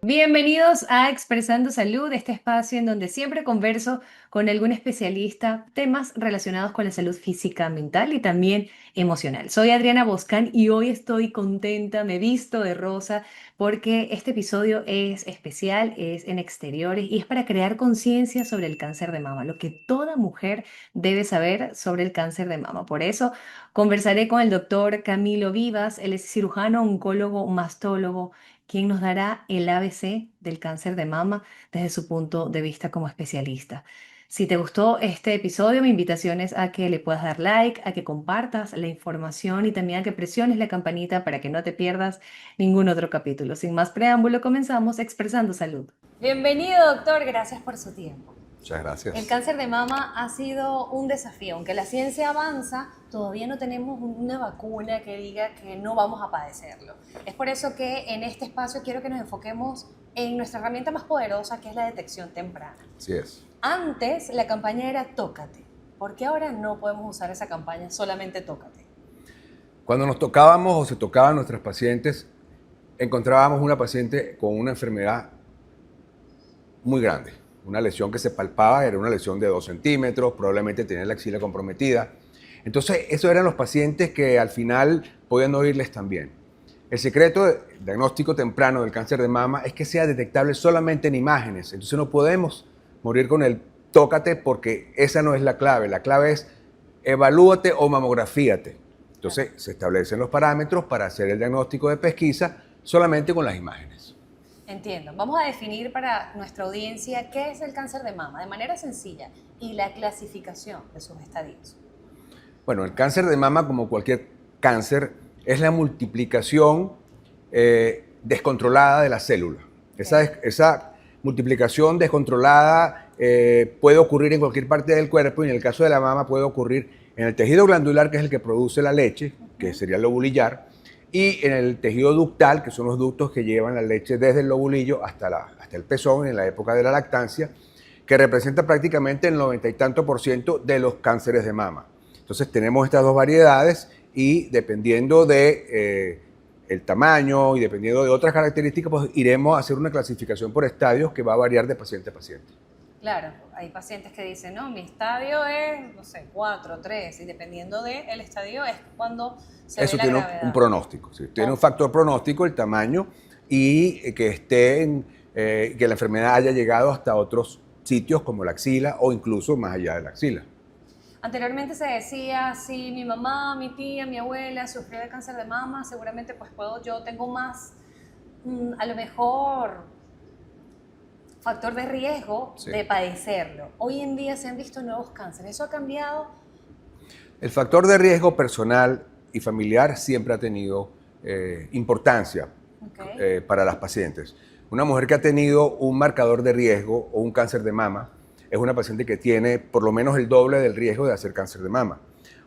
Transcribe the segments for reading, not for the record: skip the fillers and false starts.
Bienvenidos a Expresando Salud, este espacio en donde siempre converso con algún especialista temas relacionados con la salud física, mental y también emocional. Soy Adriana Boscan y hoy estoy contenta, me visto de rosa porque este episodio es especial, es en exteriores y es para crear conciencia sobre el cáncer de mama, lo que toda mujer debe saber sobre el cáncer de mama. Por eso conversaré con el doctor Camilo Vivas, él es cirujano, oncólogo, mastólogo quien nos dará el ABC del cáncer de mama desde su punto de vista como especialista. Si te gustó este episodio, mi invitación es a que le puedas dar like, a que compartas la información y también a que presiones la campanita para que no te pierdas ningún otro capítulo. Sin más preámbulo, comenzamos Expresando Salud. Bienvenido, doctor. Gracias por su tiempo. Muchas El gracias. cáncer de mama ha sido un desafío. Aunque la ciencia avanza, todavía no tenemos una vacuna que diga que no vamos a padecerlo. Es por eso que en este espacio quiero que nos enfoquemos en nuestra herramienta más poderosa, que es la detección temprana. Así es. Antes la campaña era Tócate. ¿Por qué ahora no podemos usar esa campaña solamente Tócate? Cuando nos tocábamos o se tocaban nuestras pacientes, encontrábamos una paciente con una enfermedad muy grande. Una lesión que se palpaba, era una lesión de 2 centímetros, probablemente tenía la axila comprometida. Entonces, esos eran los pacientes que al final podían no irles tan bien. El secreto del diagnóstico temprano del cáncer de mama es que sea detectable solamente en imágenes. Entonces no podemos morir con el tócate porque esa no es la clave. La clave es evalúate o mamografíate. Entonces se establecen los parámetros para hacer el diagnóstico de pesquisa solamente con las imágenes. Entiendo. Vamos a definir para nuestra audiencia qué es el cáncer de mama de manera sencilla y la clasificación de sus estadios. Bueno, el cáncer de mama, como cualquier cáncer, es la multiplicación descontrolada de la célula. Esa multiplicación descontrolada puede ocurrir en cualquier parte del cuerpo y en el caso de la mama puede ocurrir en el tejido glandular, que es el que produce la leche, que sería el lobulillar, y en el tejido ductal, que son los ductos que llevan la leche desde el lobulillo hasta el pezón en la época de la lactancia, que representa prácticamente el 90 y tanto % de los cánceres de mama. Entonces tenemos estas dos variedades y dependiendo de el tamaño y dependiendo de otras características, pues iremos a hacer una clasificación por estadios que va a variar de paciente a paciente. Claro, hay pacientes que dicen, no, mi estadio es, no sé, 4, 3, y dependiendo del estadio es cuando se Eso ve la tiene gravedad. un pronóstico, ¿sí? Tiene un factor pronóstico, el tamaño, y que que la enfermedad haya llegado hasta otros sitios como la axila o incluso más allá de la axila. Anteriormente se decía, si mi mamá, mi tía, mi abuela sufrió de cáncer de mama, seguramente pues yo tengo más, a lo mejor, factor de riesgo Sí. de padecerlo. Hoy en día se han visto nuevos cánceres. ¿Eso ha cambiado? El factor de riesgo personal y familiar siempre ha tenido importancia para las pacientes. Una mujer que ha tenido un marcador de riesgo o un cáncer de mama es una paciente que tiene por lo menos el doble del riesgo de hacer cáncer de mama.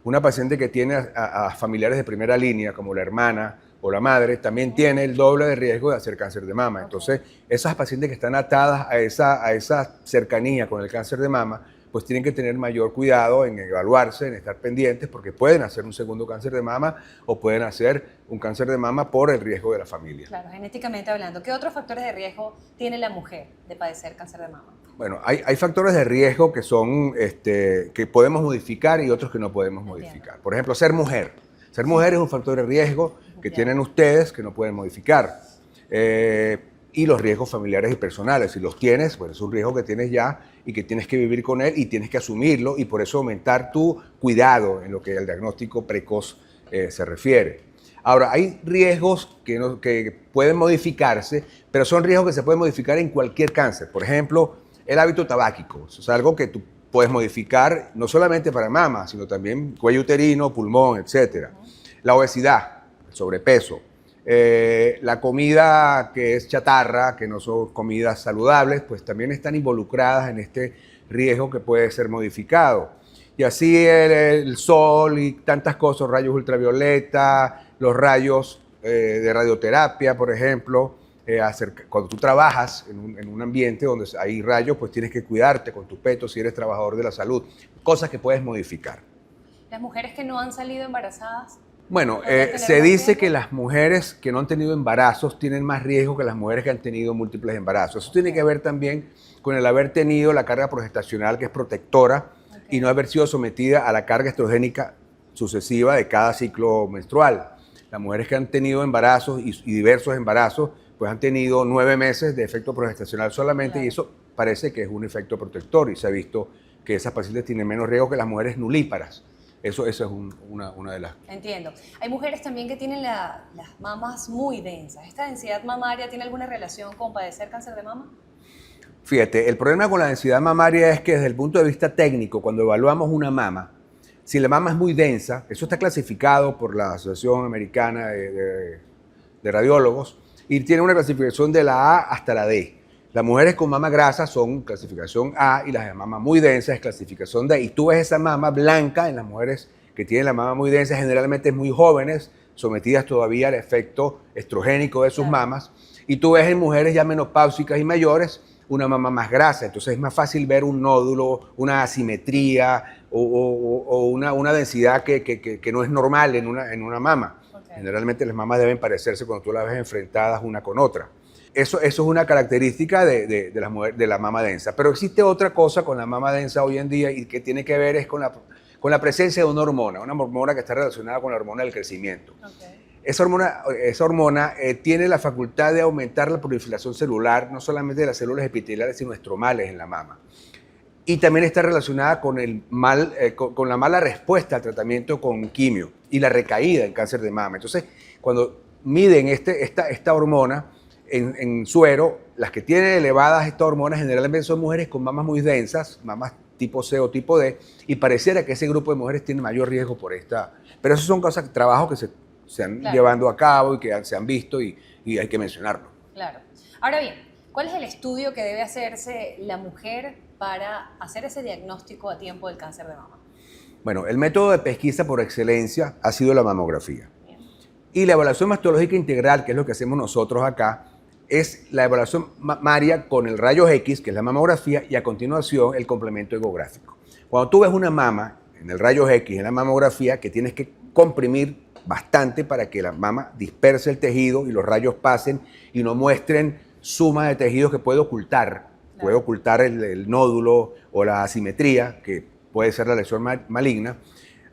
Una paciente que tiene a familiares de primera línea, como la hermana o la madre, también tiene el doble de riesgo de hacer cáncer de mama. Entonces, esas pacientes que están atadas a esa cercanía con el cáncer de mama, pues tienen que tener mayor cuidado en evaluarse, en estar pendientes, porque pueden hacer un segundo cáncer de mama o pueden hacer un cáncer de mama por el riesgo de la familia. Claro, genéticamente hablando. ¿Qué otros factores de riesgo tiene la mujer de padecer cáncer de mama? Bueno, hay factores de riesgo que son que podemos modificar y otros que no podemos modificar. Por ejemplo, ser mujer. Ser mujer es un factor de riesgo que tienen ustedes que no pueden modificar. Y los riesgos familiares y personales. Si los tienes, pues es un riesgo que tienes ya y que tienes que vivir con él y tienes que asumirlo y por eso aumentar tu cuidado en lo que al diagnóstico precoz se refiere. Ahora, hay riesgos que pueden modificarse, pero son riesgos que se pueden modificar en cualquier cáncer. Por ejemplo, el hábito tabáquico. Eso es algo que tú puedes modificar no solamente para mama, sino también cuello uterino, pulmón, etc. La obesidad, el sobrepeso. La comida que es chatarra, que no son comidas saludables, pues también están involucradas en este riesgo que puede ser modificado. Y así el sol y tantas cosas, rayos ultravioleta, los rayos de radioterapia, por ejemplo. Cuando tú trabajas en un ambiente donde hay rayos, pues tienes que cuidarte con tu peto si eres trabajador de la salud. Cosas que puedes modificar. Las mujeres que no han salido embarazadas Bueno, ¿O pueden tener se más dice riesgo? que las mujeres que no han tenido embarazos tienen más riesgo que las mujeres que han tenido múltiples embarazos. Eso tiene que ver también con el haber tenido la carga progestacional que es protectora y no Ok. haber sido sometida a la carga estrogénica sucesiva de cada ciclo menstrual. Las mujeres que han tenido embarazos y diversos embarazos, pues han tenido 9 meses de efecto progestacional solamente y Claro. eso parece que es un efecto protector y se ha visto que esas pacientes tienen menos riesgo que las mujeres nulíparas. Eso es una de las... Entiendo. Hay mujeres también que tienen las mamas muy densas. ¿Esta densidad mamaria tiene alguna relación con padecer cáncer de mama? Fíjate, el problema con la densidad mamaria es que desde el punto de vista técnico, cuando evaluamos una mama, si la mama es muy densa, eso está clasificado por la Asociación Americana de Radiólogos y tiene una clasificación de la A hasta la D. Las mujeres con mama grasa son clasificación A y las de mama muy densa es clasificación D. Y tú ves esa mama blanca en las mujeres que tienen la mama muy densa, generalmente muy jóvenes, sometidas todavía al efecto estrogénico de sus Claro. mamas. Y tú ves en mujeres ya menopáusicas y mayores una mama más grasa. Entonces es más fácil ver un nódulo, una asimetría o una densidad que no es normal en una mama. Ok. Generalmente las mamas deben parecerse cuando tú las ves enfrentadas una con otra. Eso es una característica de la mama densa. Pero existe otra cosa con la mama densa hoy en día y que tiene que ver es con la presencia de una hormona que está relacionada con la hormona del crecimiento. Ok. Esa hormona tiene la facultad de aumentar la proliferación celular, no solamente de las células epiteliales, sino estromales en la mama. Y también está relacionada con con la mala respuesta al tratamiento con quimio y la recaída en cáncer de mama. Entonces, cuando miden esta hormona en suero, las que tienen elevadas estas hormonas generalmente son mujeres con mamas muy densas, mamas tipo C o tipo D, y pareciera que ese grupo de mujeres tiene mayor riesgo por esta. Pero esos son cosas, trabajos que se han Claro. llevando a cabo y que se han visto y hay que mencionarlo. Claro. Ahora bien, ¿cuál es el estudio que debe hacerse la mujer para hacer ese diagnóstico a tiempo del cáncer de mama? Bueno, el método de pesquisa por excelencia ha sido la mamografía. Bien. Y la evaluación mastológica integral, que es lo que hacemos nosotros acá, es la evaluación mamaria con el rayo X, que es la mamografía, y a continuación el complemento ecográfico. Cuando tú ves una mama en el rayo X, en la mamografía, que tienes que comprimir bastante para que la mama disperse el tejido y los rayos pasen y no muestren suma de tejidos que puede ocultar. Claro. Puede ocultar el nódulo o la asimetría, que puede ser la lesión maligna.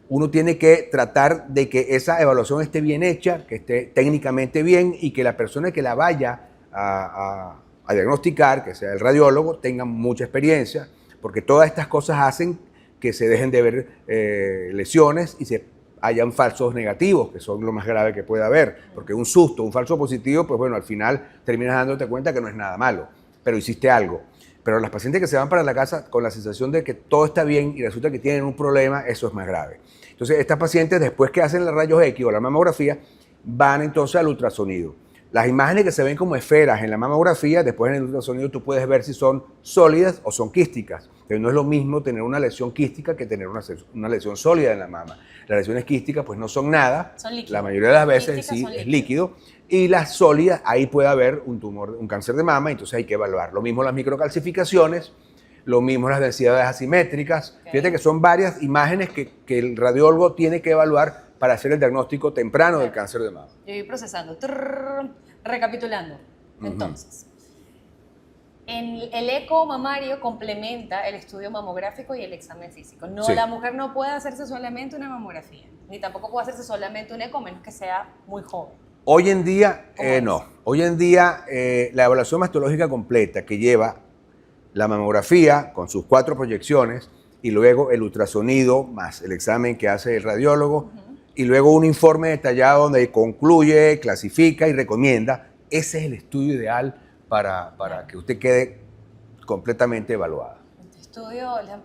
Uno tiene que tratar de que esa evaluación esté bien hecha, que esté técnicamente bien y que la persona que la vaya a diagnosticar, que sea el radiólogo, tenga mucha experiencia, porque todas estas cosas hacen que se dejen de ver lesiones y se hayan falsos negativos, que son lo más grave que puede haber, porque un susto, un falso positivo, pues bueno, al final terminas dándote cuenta que no es nada malo, pero hiciste algo. Pero las pacientes que se van para la casa con la sensación de que todo está bien y resulta que tienen un problema, eso es más grave. Entonces, estas pacientes, después que hacen los rayos X o la mamografía, van entonces al ultrasonido. Las imágenes que se ven como esferas en la mamografía, después en el ultrasonido tú puedes ver si son sólidas o son quísticas. Pero no es lo mismo tener una lesión quística que tener una lesión sólida en la mama. Las lesiones quísticas pues no son nada, Son líquidos. la mayoría de las veces Quísticas sí son es líquidos. líquido, y las sólidas ahí puede haber un tumor, un cáncer de mama, entonces hay que evaluar. Lo mismo las microcalcificaciones, lo mismo las densidades asimétricas. Ok. Fíjate que son varias imágenes que el radiólogo tiene que evaluar para hacer el diagnóstico temprano del cáncer de mama. Yo voy procesando. Recapitulando. Entonces, el eco mamario complementa el estudio mamográfico y el examen físico. No, Sí. la mujer no puede hacerse solamente una mamografía, ni tampoco puede hacerse solamente un eco, a menos que sea muy joven. Hoy en día, ¿Cómo es? no. Hoy en día, la evaluación mastológica completa que lleva la mamografía con sus 4 proyecciones y luego el ultrasonido más el examen que hace el radiólogo y luego un informe detallado donde concluye, clasifica y recomienda. Ese es el estudio ideal para que usted quede completamente evaluada. Este estudio, la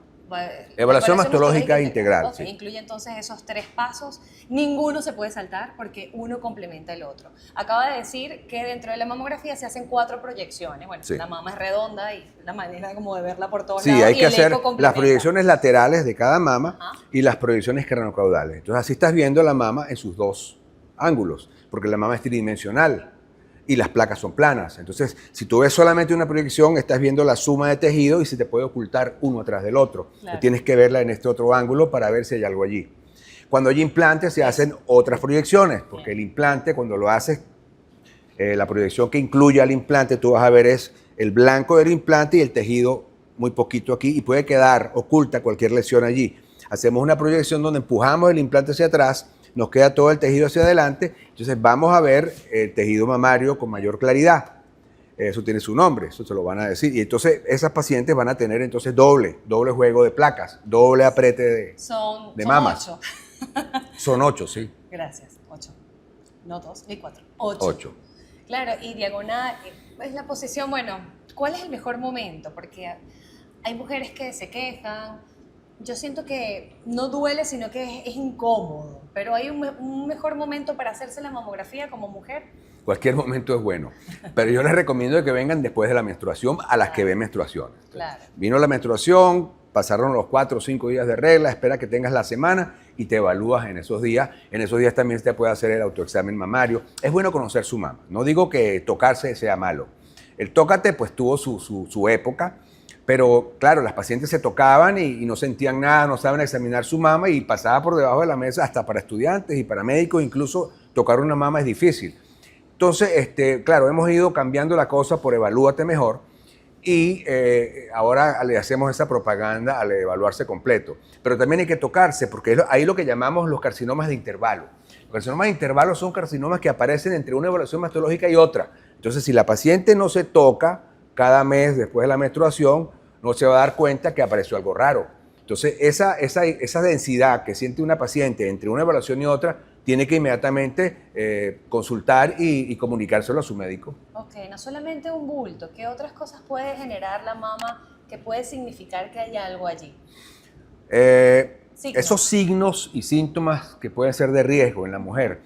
Evaluación mastológica integral, Ok, sí. incluye entonces esos 3 pasos. Ninguno se puede saltar porque uno complementa el otro. Acaba de decir que dentro de la mamografía se hacen 4 proyecciones. Bueno, Sí. la mama es redonda y la manera como de verla por todos Sí, lados. hay y que el hacer eco complementa. las proyecciones laterales de cada mama Ajá. y las proyecciones craneocaudales. Entonces así estás viendo la mama en sus 2 ángulos, porque la mama es tridimensional y las placas son planas. Entonces, si tú ves solamente una proyección, estás viendo la suma de tejido y se te puede ocultar uno atrás del otro. Claro. Tienes que verla en este otro ángulo para ver si hay algo allí. Cuando hay implantes se hacen otras proyecciones, porque el implante cuando lo haces, la proyección que incluye al implante, tú vas a ver es el blanco del implante y el tejido muy poquito aquí y puede quedar oculta cualquier lesión allí. Hacemos una proyección donde empujamos el implante hacia atrás, nos queda todo el tejido hacia adelante, entonces vamos a ver el tejido mamario con mayor claridad. Eso tiene su nombre, eso se lo van a decir. Y entonces esas pacientes van a tener entonces doble juego de placas, doble apriete de mamas. 8. Son 8, sí. Gracias, 8. No 2 ni 4. 8. 8. Claro, y diagonal, es la posición, bueno, ¿cuál es el mejor momento? Porque hay mujeres que se quejan. Yo siento que no duele, sino que es incómodo. Pero hay un mejor momento para hacerse la mamografía como mujer. Cualquier momento es bueno. Pero yo les recomiendo que vengan después de la menstruación a las que ven menstruaciones. Claro. Vino la menstruación, pasaron los 4 o 5 días de regla, espera que tengas la semana y te evalúas en esos días. En esos días también se puede hacer el autoexamen mamario. Es bueno conocer su mama. No digo que tocarse sea malo. El tócate pues tuvo su época. Pero claro, las pacientes se tocaban y no sentían nada, no saben examinar su mama y pasaba por debajo de la mesa hasta para estudiantes y para médicos, incluso tocar una mama es difícil. Entonces, claro, hemos ido cambiando la cosa por evalúate mejor y ahora le hacemos esa propaganda al evaluarse completo. Pero también hay que tocarse porque es ahí lo que llamamos los carcinomas de intervalo. Los carcinomas de intervalo son carcinomas que aparecen entre una evaluación mastológica y otra. Entonces, si la paciente no se toca cada mes después de la menstruación, no se va a dar cuenta que apareció algo raro. Entonces, esa densidad que siente una paciente entre una evaluación y otra, tiene que inmediatamente consultar y comunicárselo a su médico. Ok, no solamente un bulto, ¿qué otras cosas puede generar la mama que puede significar que hay algo allí? Esos signos y síntomas que pueden ser de riesgo en la mujer,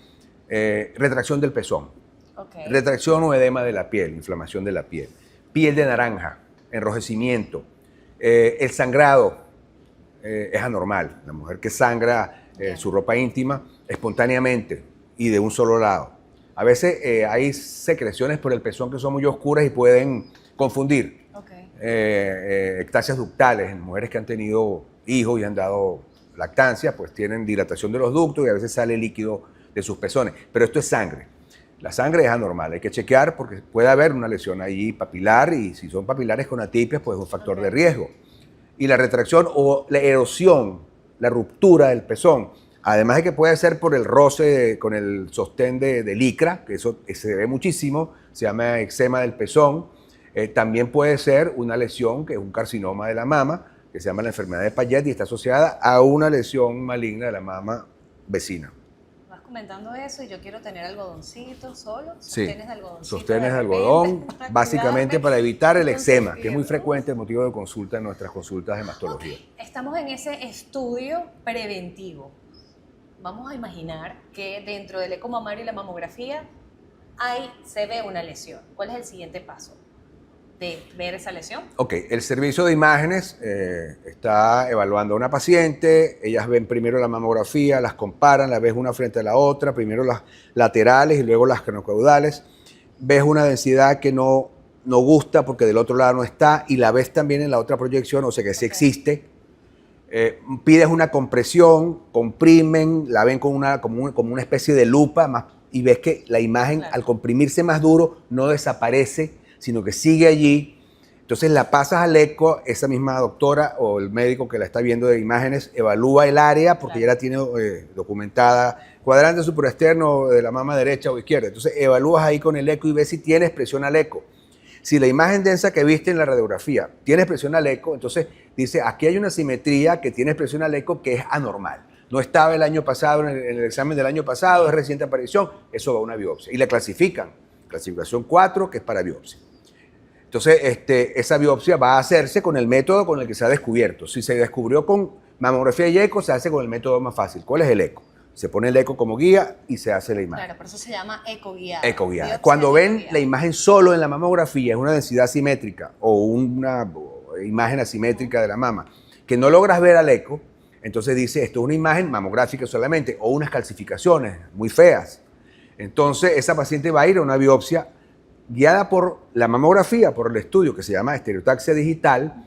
retracción del pezón, retracción o edema de la piel, inflamación de la piel de naranja, enrojecimiento, el sangrado es anormal. La mujer que sangra su ropa íntima espontáneamente y de un solo lado. A veces hay secreciones por el pezón que son muy oscuras y pueden confundir. Ectasias ductales en mujeres que han tenido hijos y han dado lactancia, pues tienen dilatación de los ductos y a veces sale líquido de sus pezones. Pero esto es sangre. La sangre es anormal, hay que chequear porque puede haber una lesión ahí papilar y si son papilares con atipias, pues es un factor de riesgo. Y la retracción o la erosión, la ruptura del pezón, además de que puede ser por el roce con el sostén de licra, que eso se ve muchísimo, se llama eczema del pezón, también puede ser una lesión que es un carcinoma de la mama, que se llama la enfermedad de Payet y está asociada a una lesión maligna de la mama vecina. Comentando eso y yo quiero tener algodoncito solo, sostenes de algodoncito. Sostenes de algodón, básicamente para evitar el eczema, que es muy frecuente el motivo de consulta en nuestras consultas de mastología. Estamos en ese estudio preventivo. Vamos a imaginar que dentro del eco mamario y la mamografía se ve una lesión. ¿Cuál es el siguiente paso de ver esa lesión? Ok, el servicio de imágenes está evaluando a una paciente, ellas ven primero la mamografía, las comparan, las ves una frente a la otra, primero las laterales y luego las craneocaudales, ves una densidad que no gusta porque del otro lado no está y la ves también en la otra proyección, o sea que sí existe. Pides una compresión, comprimen, la ven como una especie de lupa y ves que la imagen al comprimirse más duro no desaparece, sino que sigue allí. Entonces la pasas al eco, esa misma doctora o el médico que la está viendo de imágenes evalúa el área porque ya la tiene documentada, cuadrante superexterno de la mama derecha o izquierda. Entonces evalúas ahí con el eco y ves si tiene expresión al eco. Si la imagen densa que viste en la radiografía tiene expresión al eco, entonces dice, aquí hay una simetría que tiene expresión al eco que es anormal. No estaba el año pasado, en el examen del año pasado, es reciente aparición, eso va a una biopsia. Y la clasifican, clasificación 4, que es para biopsia. Entonces, esa biopsia va a hacerse con el método con el que se ha descubierto. Si se descubrió con mamografía y eco, se hace con el método más fácil. ¿Cuál es el eco? Se pone el eco como guía y se hace la imagen. Claro, por eso se llama eco guiada. Eco guiada. Cuando ven la imagen solo en la mamografía, es una densidad simétrica o una imagen asimétrica de la mama, que no logras ver al eco, entonces dice, esto es una imagen mamográfica solamente o unas calcificaciones muy feas. Entonces, esa paciente va a ir a una biopsia guiada por la mamografía, por el estudio que se llama estereotaxia digital,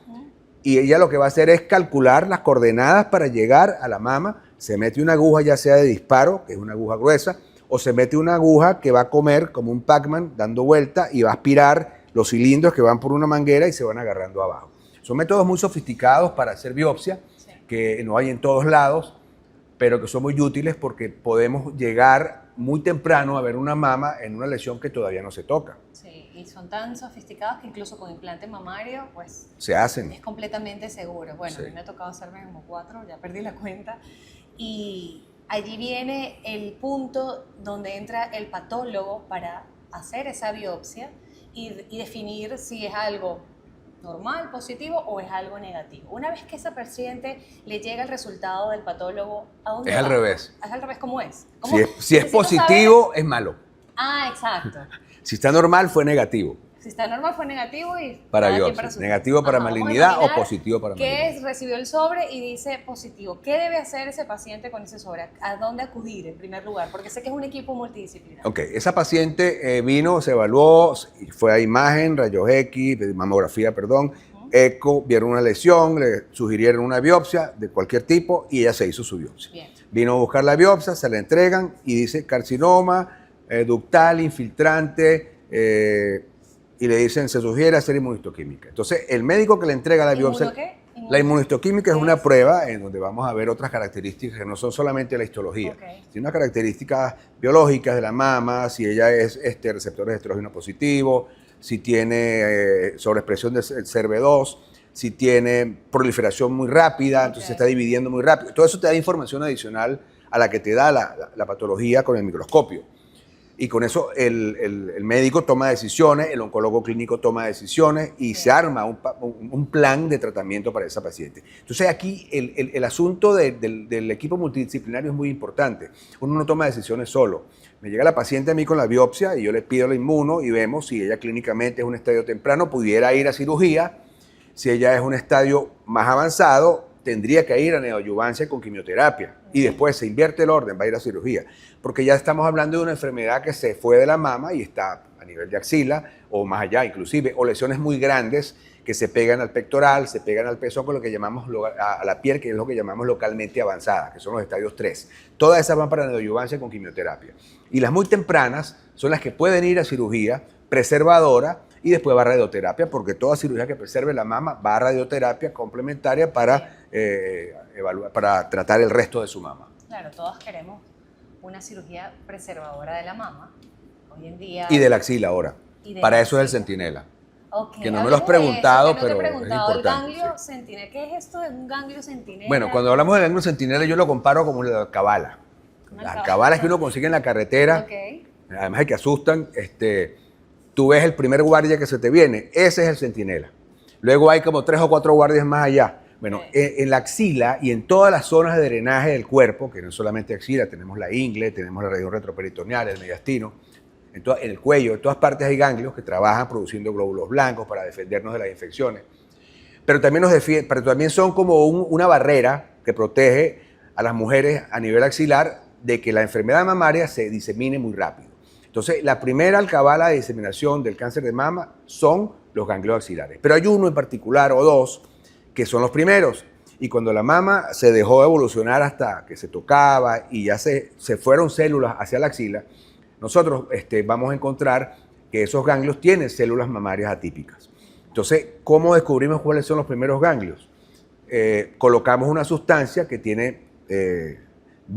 y ella lo que va a hacer es calcular las coordenadas para llegar a la mama se mete una aguja ya sea de disparo, que es una aguja gruesa, o se mete una aguja que va a comer como un Pac-Man dando vuelta y va a aspirar los cilindros que van por una manguera y se van agarrando abajo. Son métodos muy sofisticados para hacer biopsia, que no hay en todos lados, pero que son muy útiles porque podemos llegar muy temprano a ver una mama en una lesión que todavía no se toca. Sí, y son tan sofisticados que incluso con implante mamario, pues se hacen. Es completamente seguro. Bueno, Sí. a mí me ha tocado hacerme como 4, ya perdí la cuenta. Y allí viene el punto donde entra el patólogo para hacer esa biopsia y definir si es algo normal, positivo o es algo negativo. Una vez que esa paciente le llega el resultado del patólogo, ¿a dónde Es va? al revés. Es al revés, ¿cómo es? Si es positivo, es malo. Ah, exacto. Si está normal, fue negativo. Si está normal, fue negativo y para cada quien biopsia. su Negativo para Ajá, vamos a malignidad o imaginar positivo para malignidad. que recibió el sobre y dice positivo. ¿Qué debe hacer ese paciente con ese sobre? ¿A dónde acudir en primer lugar? Porque sé que es un equipo multidisciplinario. Ok, esa paciente vino, se evaluó, fue a imagen, rayos X, mamografía, perdón, eco, vieron una lesión, le sugirieron una biopsia de cualquier tipo y ella se hizo su biopsia. Bien. Vino a buscar la biopsia, se la entregan y dice carcinoma, ductal, infiltrante, y le dicen, se sugiere hacer inmunistoquímica. Entonces, el médico que le entrega la biopsia... ¿Qué? La inmunistoquímica es una prueba en donde vamos a ver otras características que no son solamente la histología, sino características biológicas de la mama, si ella es receptores de estrógeno positivo, si tiene sobreexpresión de CERV2, si tiene proliferación muy rápida, entonces se está dividiendo muy rápido. Todo eso te da información adicional a la que te da la patología con el microscopio. Y con eso el médico toma decisiones, el oncólogo clínico toma decisiones y se arma un plan de tratamiento para esa paciente. Entonces aquí el asunto del equipo multidisciplinario es muy importante. Uno no toma decisiones solo. Me llega la paciente a mí con la biopsia y yo le pido la inmuno y vemos si ella clínicamente es un estadio temprano, pudiera ir a cirugía. Si ella es un estadio más avanzado, tendría que ir a neoadyuvancia con quimioterapia y después se invierte el orden, va a ir a cirugía, porque ya estamos hablando de una enfermedad que se fue de la mama y está a nivel de axila o más allá inclusive, o lesiones muy grandes que se pegan al pectoral, se pegan al pezón con lo que llamamos a la piel, que es lo que llamamos localmente avanzada, que son los estadios 3. Todas esas van para neoadyuvancia con quimioterapia. Y las muy tempranas son las que pueden ir a cirugía preservadora y después va a radioterapia, porque toda cirugía que preserve la mama va a radioterapia complementaria para para tratar el resto de su mama. Claro, todos queremos una cirugía preservadora de la mama. Hoy en día... Y de la axila ahora. Para eso es el centinela. Okay. Que no me lo has preguntado, eso, pero es importante. El ganglio centinela. ¿Qué es esto de un ganglio centinela? Bueno, cuando hablamos de ganglio centinela yo lo comparo como la cabala. Las cabalas que uno consigue en la carretera, además de que asustan, tú ves el primer guardia que se te viene, ese es el centinela. Luego hay como 3 o 4 guardias más allá. Bueno, en la axila y en todas las zonas de drenaje del cuerpo, que no es solamente axila, tenemos la ingle, tenemos la región retroperitoneal, el mediastino, en el cuello, en todas partes hay ganglios que trabajan produciendo glóbulos blancos para defendernos de las infecciones. Pero también son como una barrera que protege a las mujeres a nivel axilar de que la enfermedad mamaria se disemine muy rápido. Entonces, la primera alcabala de diseminación del cáncer de mama son los ganglios axilares. Pero hay uno en particular, o dos, que son los primeros. Y cuando la mama se dejó de evolucionar hasta que se tocaba y ya se fueron células hacia la axila, nosotros vamos a encontrar que esos ganglios tienen células mamarias atípicas. Entonces, ¿cómo descubrimos cuáles son los primeros ganglios? Colocamos una sustancia que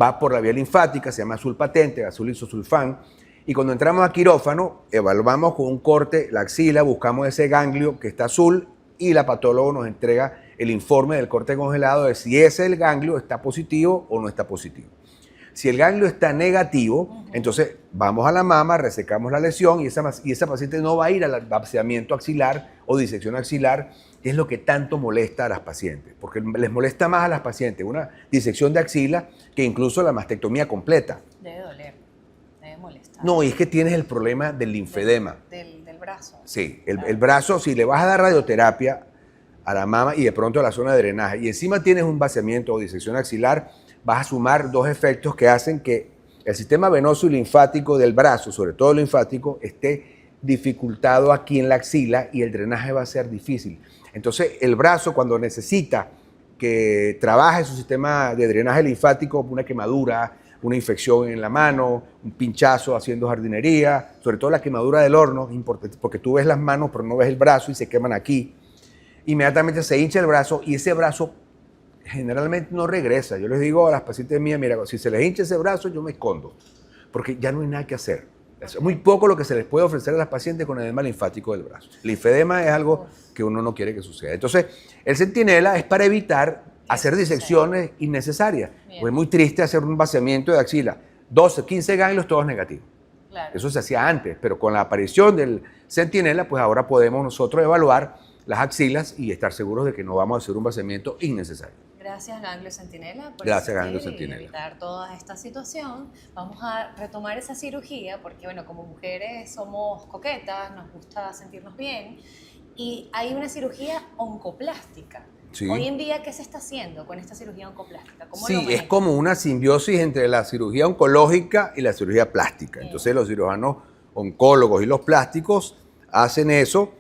va por la vía linfática, se llama azul patente, azul isosulfán, y cuando entramos a quirófano, evaluamos con un corte la axila, buscamos ese ganglio que está azul y la patólogo nos entrega el informe del corte congelado de si ese ganglio está positivo o no está positivo. Si el ganglio está negativo, entonces vamos a la mama, resecamos la lesión y esa paciente no va a ir al vaciamiento axilar o disección axilar, que es lo que tanto molesta a las pacientes, porque les molesta más a las pacientes una disección de axila que incluso la mastectomía completa. Debe doler, debe molestar. No, y es que tienes el problema del linfedema. Del brazo. Sí, el brazo, si le vas a dar radioterapia a la mama y de pronto a la zona de drenaje y encima tienes un vaciamiento o disección axilar, vas a sumar dos efectos que hacen que el sistema venoso y linfático del brazo, sobre todo el linfático, esté dificultado aquí en la axila y el drenaje va a ser difícil. Entonces, el brazo cuando necesita que trabaje su sistema de drenaje linfático, una quemadura, una infección en la mano, un pinchazo haciendo jardinería, sobre todo la quemadura del horno, importante, porque tú ves las manos pero no ves el brazo y se queman aquí. Inmediatamente se hincha el brazo y ese brazo generalmente no regresa. Yo les digo a las pacientes mías, mira, si se les hincha ese brazo, yo me escondo, porque ya no hay nada que hacer. Es muy poco lo que se les puede ofrecer a las pacientes con edema linfático del brazo. El linfedema es algo que uno no quiere que suceda. Entonces, el centinela es para evitar hacer disecciones innecesarias. Pues es muy triste hacer un vaciamiento de axila. 12, 15 ganglios, todos negativos. Claro. Eso se hacía antes, pero con la aparición del centinela, pues ahora podemos nosotros evaluar las axilas y estar seguros de que no vamos a hacer un vaciamiento innecesario. Gracias, Ganglio Centinela, por Gracias, asistir Ganglio y Centinela. evitar toda esta situación. Vamos a retomar esa cirugía porque, bueno, como mujeres somos coquetas, nos gusta sentirnos bien y hay una cirugía oncoplástica. Sí. Hoy en día, ¿qué se está haciendo con esta cirugía oncoplástica? ¿Cómo lo Sí, es manejan? como una simbiosis entre la cirugía oncológica y la cirugía plástica. Entonces los cirujanos oncólogos y los plásticos hacen eso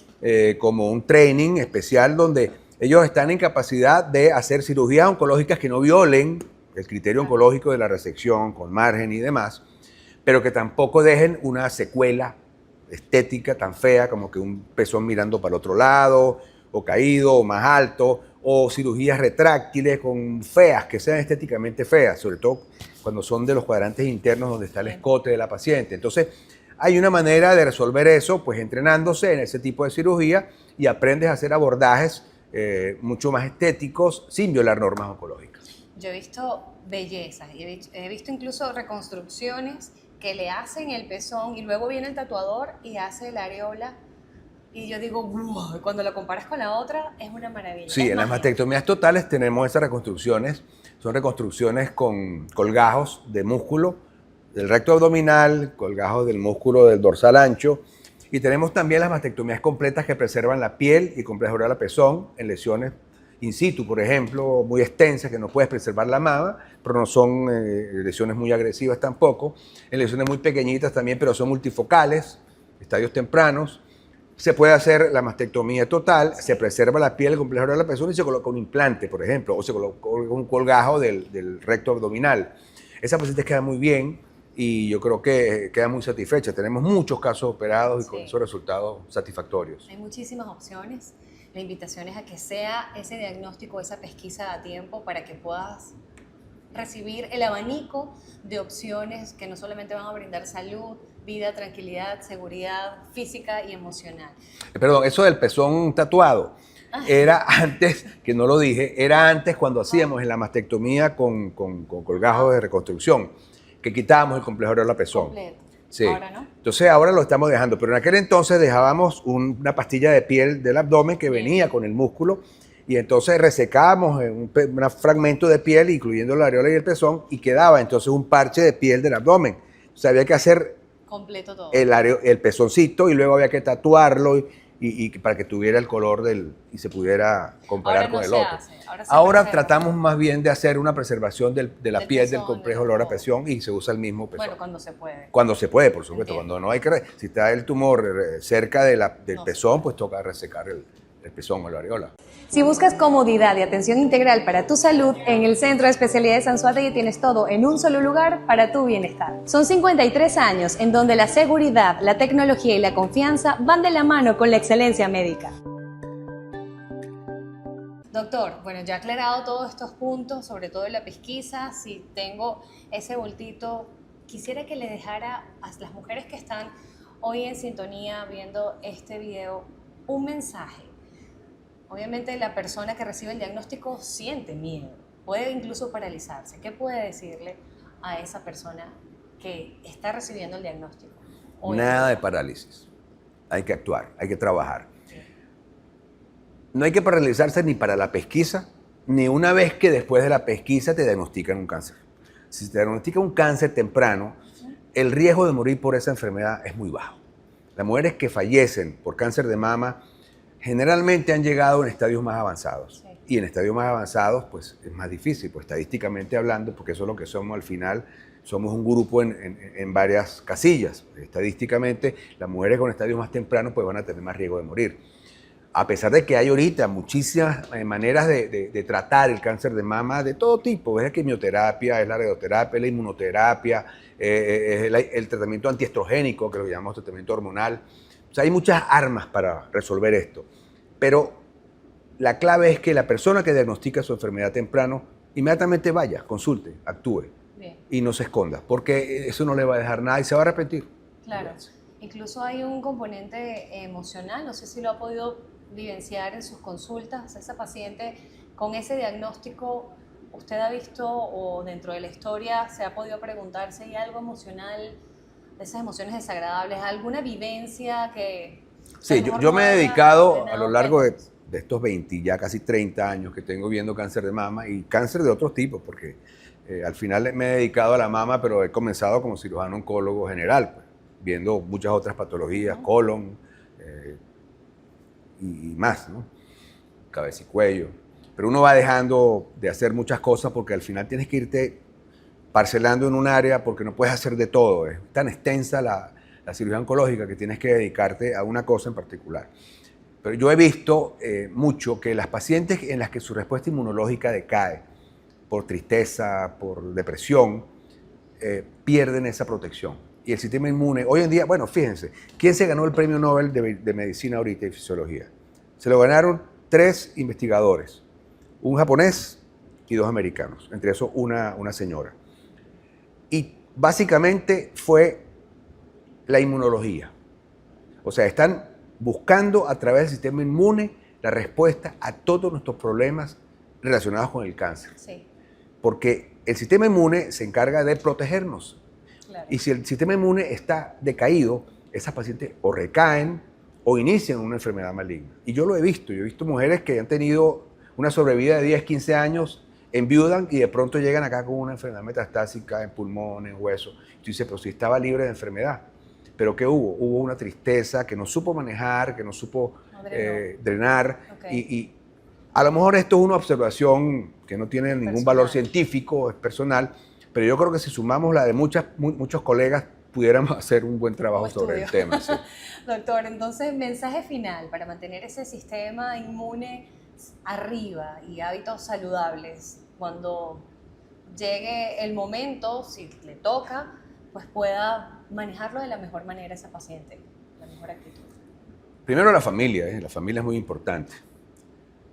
como un training especial donde ellos están en capacidad de hacer cirugías oncológicas que no violen el criterio oncológico de la resección con margen y demás, pero que tampoco dejen una secuela estética tan fea como que un pezón mirando para el otro lado, o caído, o más alto, o cirugías retráctiles con feas, que sean estéticamente feas, sobre todo cuando son de los cuadrantes internos donde está el escote de la paciente. Entonces, hay una manera de resolver eso, pues entrenándose en ese tipo de cirugía y aprendes a hacer abordajes mucho más estéticos sin violar normas oncológicas. Yo he visto bellezas y he visto incluso reconstrucciones que le hacen el pezón y luego viene el tatuador y hace la areola. Y yo digo, wow, cuando lo comparas con la otra, es una maravilla. Sí, en las mastectomías totales tenemos esas reconstrucciones. Son reconstrucciones con colgajos de músculo del recto abdominal, colgajos del músculo del dorsal ancho. Y tenemos también las mastectomías completas que preservan la piel y complejo oral a pezón en lesiones in situ, por ejemplo, muy extensas, que no puedes preservar la mama, pero no son lesiones muy agresivas tampoco. En lesiones muy pequeñitas también, pero son multifocales, estadios tempranos. Se puede hacer la mastectomía total, se preserva la piel, el complejo oral de la persona y se coloca un implante, por ejemplo, o se coloca un colgajo del recto abdominal. Esas pacientes quedan muy bien y yo creo que quedan muy satisfechas. Tenemos muchos casos operados y con esos resultados satisfactorios. Hay muchísimas opciones. La invitación es a que sea ese diagnóstico, esa pesquisa a tiempo para que puedas recibir el abanico de opciones que no solamente van a brindar salud, vida, tranquilidad, seguridad física y emocional. Perdón, eso del pezón tatuado era antes, que no lo dije, era antes cuando hacíamos en la mastectomía con colgajos de reconstrucción, que quitábamos el complejo oral a pezón. Completo. Sí. Ahora no. Entonces ahora lo estamos dejando, pero en aquel entonces dejábamos una pastilla de piel del abdomen que venía con el músculo y entonces resecábamos un fragmento de piel, incluyendo la areola y el pezón, y quedaba entonces un parche de piel del abdomen. O sea, había que hacer completo todo. El pezoncito y luego había que tatuarlo y para que tuviera el color y se pudiera comparar Ahora con no el se otro. hace, ahora se Ahora preserva. tratamos más bien de hacer una preservación de la Del piel pezón, del complejo del oral a todo. pezón y se usa el mismo pezón. Bueno, cuando se puede. Cuando se puede, por supuesto. Entiendo. Cuando no hay que... Si está el tumor cerca del No se pezón, pues toca resecar el pezón o la areola. Si buscas comodidad y atención integral para tu salud, en el Centro de Especialidades Anzoátegui tienes todo en un solo lugar para tu bienestar. Son 53 años en donde la seguridad, la tecnología y la confianza van de la mano con la excelencia médica. Doctor, bueno, ya he aclarado todos estos puntos, sobre todo en la pesquisa. Si tengo ese voltito, quisiera que le dejara a las mujeres que están hoy en sintonía viendo este video un mensaje. Obviamente la persona que recibe el diagnóstico siente miedo, puede incluso paralizarse. ¿Qué puede decirle a esa persona que está recibiendo el diagnóstico? Nada de parálisis. Hay que actuar, hay que trabajar. No hay que paralizarse ni para la pesquisa, ni una vez que después de la pesquisa te diagnostican un cáncer. Si te diagnostican un cáncer temprano, el riesgo de morir por esa enfermedad es muy bajo. Las mujeres que fallecen por cáncer de mama generalmente han llegado en estadios más avanzados. Sí. Y en estadios más avanzados, pues es más difícil, pues estadísticamente hablando, porque eso es lo que somos al final, somos un grupo en varias casillas. Estadísticamente, las mujeres con estadios más tempranos pues van a tener más riesgo de morir. a pesar de que hay ahorita muchísimas maneras de tratar el cáncer de mama de todo tipo, es la quimioterapia, es la radioterapia, es la inmunoterapia, es el tratamiento antiestrogénico, que lo llamamos tratamiento hormonal. O sea, hay muchas armas para resolver esto, pero la clave es que la persona que diagnostica su enfermedad temprano inmediatamente vaya, consulte, actúe. Bien. Y no se esconda, porque eso no le va a dejar nada y se va a arrepentir. Claro. Incluso hay un componente emocional, no sé si lo ha podido vivenciar en sus consultas. Esa paciente con ese diagnóstico, ¿usted ha visto o dentro de la historia se ha podido preguntar si hay algo emocional, de esas emociones desagradables, alguna vivencia que... Sí, yo me he dedicado a lo largo de estos 20, ya casi 30 años que tengo viendo cáncer de mama y cáncer de otros tipos, porque al final me he dedicado a la mama, pero he comenzado como cirujano oncólogo general, pues, viendo muchas otras patologías, colon y más, ¿no? Cabeza y cuello. Pero uno va dejando de hacer muchas cosas porque al final tienes que irte parcelando en un área porque no puedes hacer de todo. Es tan extensa la cirugía oncológica que tienes que dedicarte a una cosa en particular. Pero yo he visto mucho que las pacientes en las que su respuesta inmunológica decae por tristeza, por depresión, pierden esa protección. Y el sistema inmune, hoy en día, bueno, fíjense, ¿quién se ganó el premio Nobel de Medicina ahorita y Fisiología? Se lo ganaron 3 investigadores, un japonés y 2 americanos, entre esos una señora. Y básicamente fue la inmunología. O sea, están buscando a través del sistema inmune la respuesta a todos nuestros problemas relacionados con el cáncer. Sí. Porque el sistema inmune se encarga de protegernos. Claro. Y si el sistema inmune está decaído, esas pacientes o recaen o inician una enfermedad maligna. Y yo lo he visto mujeres que han tenido una sobrevida de 10, 15 años, enviudan y de pronto llegan acá con una enfermedad metastásica en pulmón, en hueso. Y tú dices, pero si estaba libre de enfermedad. ¿Pero qué hubo? Hubo una tristeza que no supo manejar, que no supo drenar. Okay. Y a lo mejor esto es una observación que no tiene ningún valor científico, es personal, pero yo creo que si sumamos la de muchos colegas, pudiéramos hacer un buen trabajo sobre el tema. ¿Sí? Doctor, entonces, mensaje final para mantener ese sistema inmune arriba y hábitos saludables. Cuando llegue el momento, si le toca, pues pueda manejarlo de la mejor manera esa paciente, la mejor actitud. Primero la familia es muy importante.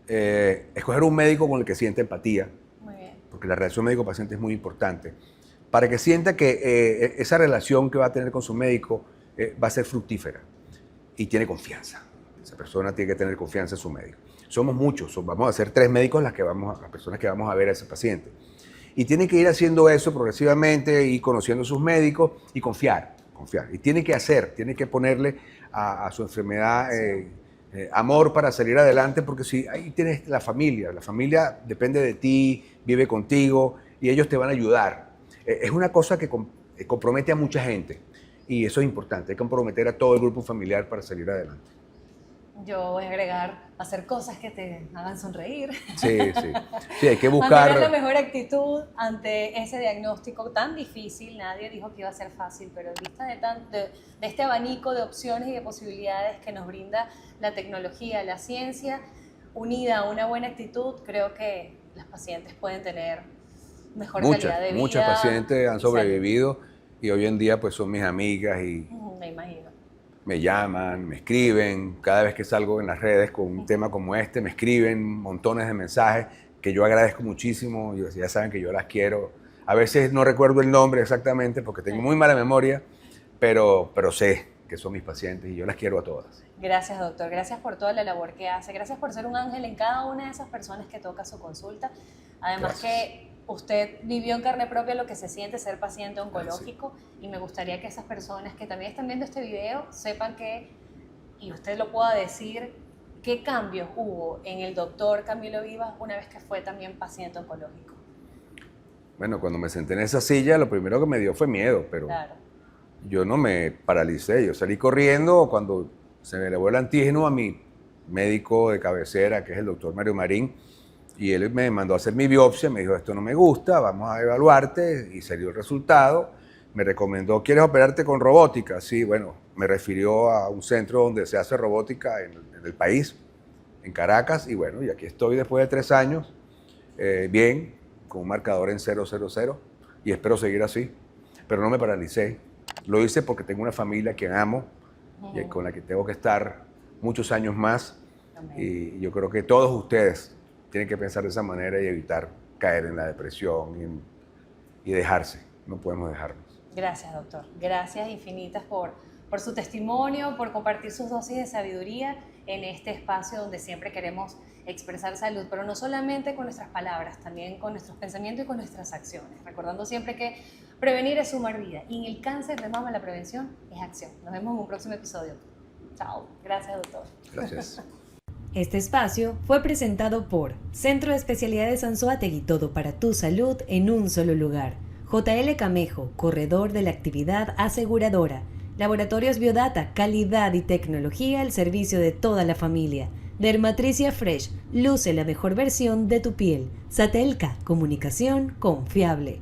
Escoger un médico con el que sienta empatía, muy bien, porque la relación médico-paciente es muy importante, para que sienta que esa relación que va a tener con su médico va a ser fructífera y tiene confianza. Esa persona tiene que tener confianza en su médico. Somos muchos, vamos a ser 3 médicos las personas que vamos a ver a ese paciente. Y tiene que ir haciendo eso progresivamente, ir conociendo a sus médicos y confiar. Y tiene que ponerle a su enfermedad amor para salir adelante, porque si ahí tienes la familia depende de ti, vive contigo y ellos te van a ayudar. Es una cosa que compromete a mucha gente y eso es importante, hay que comprometer a todo el grupo familiar para salir adelante. Yo voy a agregar, hacer cosas que te hagan sonreír. Sí, hay que buscar... Mantener la mejor actitud ante ese diagnóstico tan difícil. Nadie dijo que iba a ser fácil, pero en vista de este abanico de opciones y de posibilidades que nos brinda la tecnología, la ciencia, unida a una buena actitud, creo que las pacientes pueden tener mejor calidad de vida. Muchas pacientes han sobrevivido y hoy en día pues son mis amigas y... Me imagino. Me llaman, me escriben, cada vez que salgo en las redes con un tema como este, me escriben montones de mensajes que yo agradezco muchísimo, ya saben que yo las quiero. A veces no recuerdo el nombre exactamente porque tengo muy mala memoria, pero sé que son mis pacientes y yo las quiero a todas. Gracias, doctor. Gracias por toda la labor que hace. Gracias por ser un ángel en cada una de esas personas que toca su consulta. Además que usted vivió en carne propia lo que se siente ser paciente oncológico y me gustaría que esas personas que también están viendo este video sepan que, y usted lo pueda decir, qué cambios hubo en el doctor Camilo Vivas una vez que fue también paciente oncológico. Bueno, cuando me senté en esa silla, lo primero que me dio fue miedo, pero yo no me paralicé. Yo salí corriendo cuando se me elevó el antígeno a mi médico de cabecera, que es el doctor Mario Marín, y él me mandó a hacer mi biopsia, me dijo, esto no me gusta, vamos a evaluarte, y salió el resultado. Me recomendó, ¿quieres operarte con robótica? Sí, bueno, me refirió a un centro donde se hace robótica en el país, en Caracas, y bueno, y aquí estoy después de 3 años, bien, con un marcador en 000, y espero seguir así, pero no me paralicé. Lo hice porque tengo una familia que amo y con la que tengo que estar muchos años más. Amén. Y yo creo que todos ustedes tienen que pensar de esa manera y evitar caer en la depresión y dejarse. No podemos dejarnos. Gracias, doctor. Gracias infinitas por su testimonio, por compartir sus dosis de sabiduría en este espacio donde siempre queremos expresar salud, pero no solamente con nuestras palabras, también con nuestros pensamientos y con nuestras acciones. Recordando siempre que prevenir es sumar vida y en el cáncer de mama la prevención es acción. Nos vemos en un próximo episodio. Chao. Gracias, doctor. Gracias. Este espacio fue presentado por Centro de Especialidades Anzoátegui, todo para tu salud en un solo lugar. JL Camejo, corredor de la actividad aseguradora. Laboratorios Biodata, calidad y tecnología al servicio de toda la familia. Dermatricia Fresh, luce la mejor versión de tu piel. Satelca, comunicación confiable.